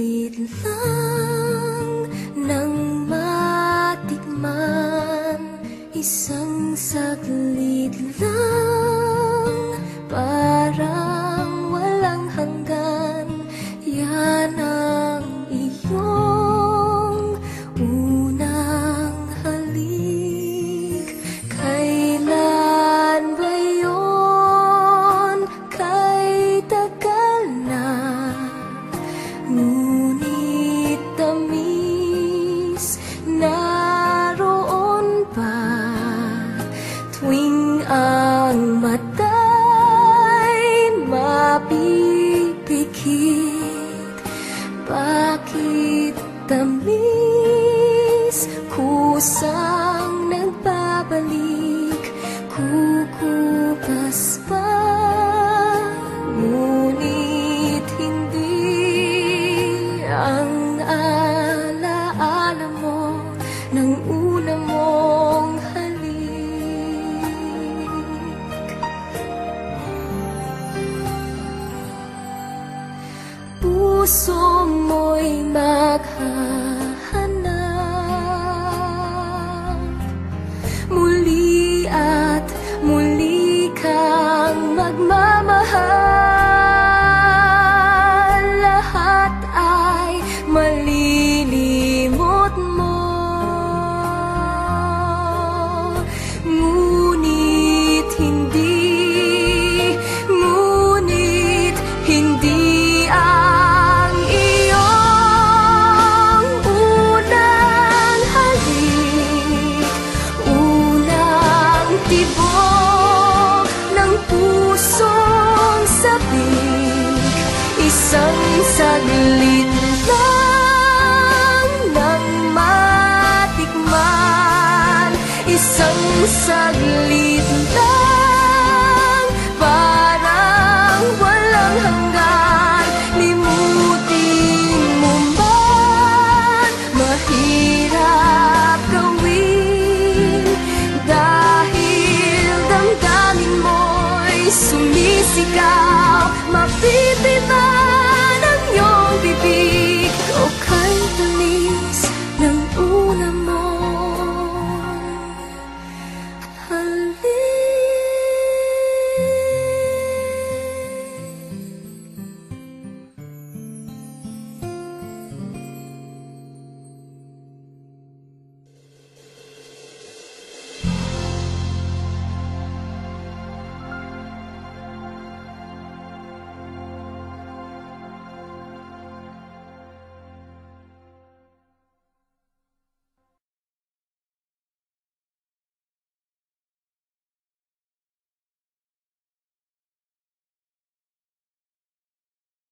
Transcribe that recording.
saglit lang nang matikman, isang saglit lang, parang walang hanggan. Yan ang iyong unang halik. Kailan ba yun? Kay tagal na, ngunit tamis naroon pa tuwing ang mata'y mapipikit. Bakit tamis kusang nagbabalik, kukupas pa, ngunit hindi ang alaala mo ng una mong halik. Puso mo'y maghahanap muli at muli kang magmamahal. Lahat ay malilimot mo, ngunit hindi ang iyong unang halik, unang tibok ng pusong sabik. Isang saglit lang nang matikman, isang saglit